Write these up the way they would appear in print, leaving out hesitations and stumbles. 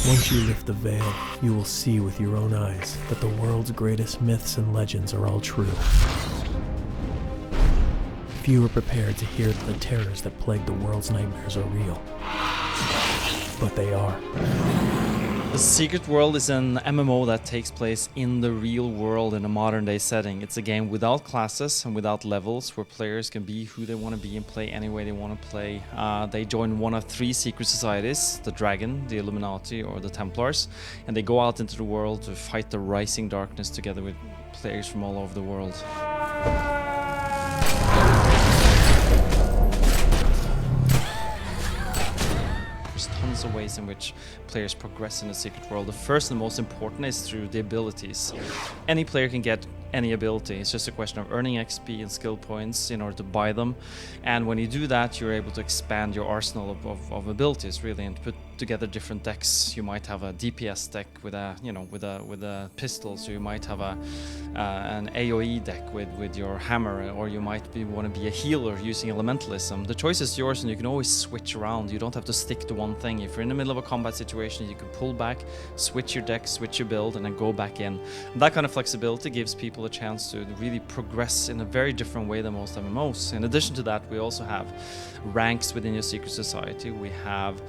Once you lift the veil, you will see with your own eyes that the world's greatest myths and legends are all true. Few are prepared to hear that the terrors that plague the world's nightmares are real. But they are. The Secret World is an MMO that takes place in the real world in a modern day setting. It's a game without classes and without levels, where players can be who they want to be and play any way they want to play. They join one of three secret societies: the Dragon, the Illuminati, or the Templars, and they go out into the world to fight the rising darkness together with players from all over the world. Tons of ways in which players progress in the Secret World. The first and most important is through the abilities. Any player can get any ability. It's just a question of earning XP and skill points in order to buy them. And when you do that, you're able to expand your arsenal of abilities, really, and put together different decks. You might have a DPS deck with a pistol, so you might have an AoE deck with your hammer, or you might want to be a healer using elementalism. The choice is yours, and you can always switch around. You don't have to stick to one thing. If you're in the middle of a combat situation, you can pull back, switch your deck, switch your build, and then go back in. And that kind of flexibility gives people a chance to really progress in a very different way than most MMOs. In addition to that, we also have ranks within your secret society. We have,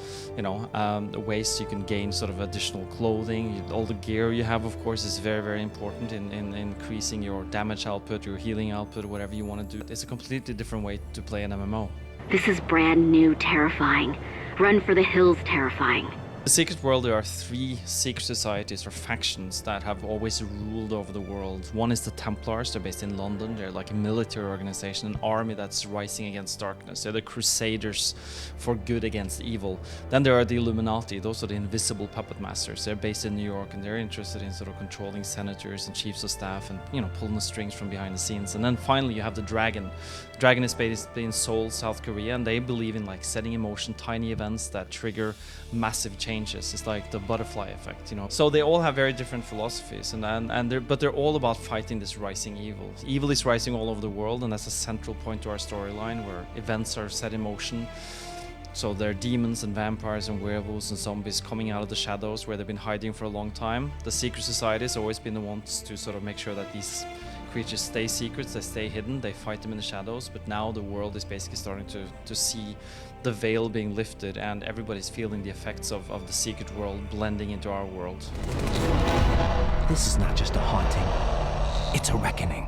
ways you can gain sort of additional clothing. All the gear you have, of course, is very, very important in increasing your damage output, your healing output, whatever you want to do. It's a completely different way to play an MMO. This is brand new terrifying. Run for the hills terrifying. The Secret World, there are three secret societies or factions that have always ruled over the world. One is the Templars. They're based in London. They're like a military organization, an army that's rising against darkness. They're the crusaders for good against evil. Then there are the Illuminati. Those are the invisible puppet masters. They're based in New York, and they're interested in sort of controlling senators and chiefs of staff and, pulling the strings from behind the scenes. And then finally you have the Dragon. Dragon is based in Seoul, South Korea, and they believe in setting in motion tiny events that trigger massive changes. It's like the butterfly effect, So they all have very different philosophies, but they're all about fighting this rising evil. Evil is rising all over the world, and that's a central point to our storyline, where events are set in motion. So there are demons and vampires and werewolves and zombies coming out of the shadows where they've been hiding for a long time. The secret society has always been the ones to sort of make sure that these creatures stay secret, they stay hidden, they fight them in the shadows, but now the world is basically starting to see the veil being lifted, and everybody's feeling the effects of the secret world blending into our world. This is not just a haunting, it's a reckoning.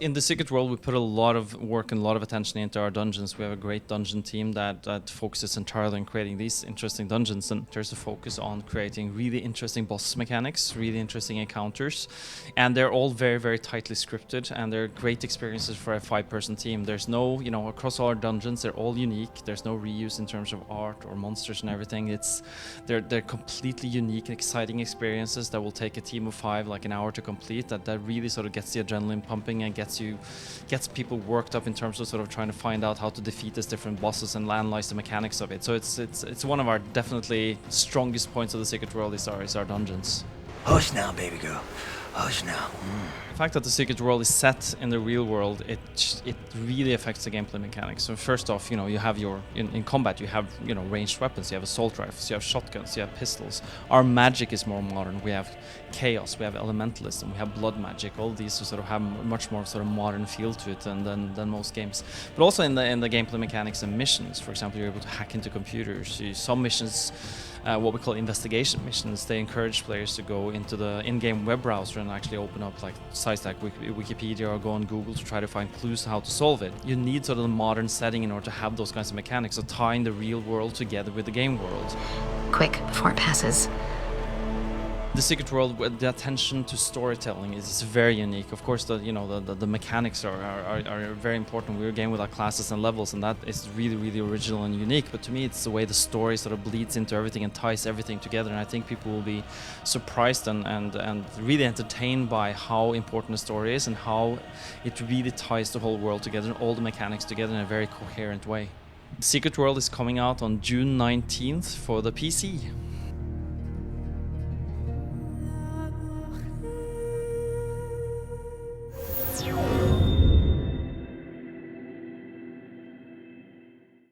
In the Secret World, we put a lot of work and a lot of attention into our dungeons. We have a great dungeon team that focuses entirely on creating these interesting dungeons, and there's a focus on creating really interesting boss mechanics, really interesting encounters, and they're all very, very tightly scripted, and they're great experiences for a 5-person team. There's no, across all our dungeons, they're all unique. There's no reuse in terms of art or monsters and everything. They're completely unique and exciting experiences that will take a team of 5 like an hour to complete. That really sort of gets the adrenaline pumping and gets people worked up in terms of sort of trying to find out how to defeat these different bosses and analyze the mechanics of it. So it's one of our definitely strongest points of the Secret World is our dungeons. Hush now, baby girl. Hush now. The fact that the Secret World is set in the real world, it really affects the gameplay mechanics. So first off, you have in combat you have ranged weapons, you have assault rifles, you have shotguns, you have pistols. Our magic is more modern. We have chaos, we have elementalism, we have blood magic. All these sort of have much more sort of modern feel to it than most games. But also in the gameplay mechanics and missions, for example, you're able to hack into computers. Some missions, what we call investigation missions, they encourage players to go into the in-game web browser and actually open up sites like Wikipedia or go on Google to try to find clues to how to solve it. You need sort of the modern setting in order to have those kinds of mechanics, so tying the real world together with the game world. Quick, before it passes. The Secret World, the attention to storytelling is very unique. Of course, the mechanics are very important. We're a game without classes and levels, and that is really, really original and unique. But to me, it's the way the story sort of bleeds into everything and ties everything together. And I think people will be surprised and really entertained by how important the story is and how it really ties the whole world together and all the mechanics together in a very coherent way. Secret World is coming out on June 19th for the PC.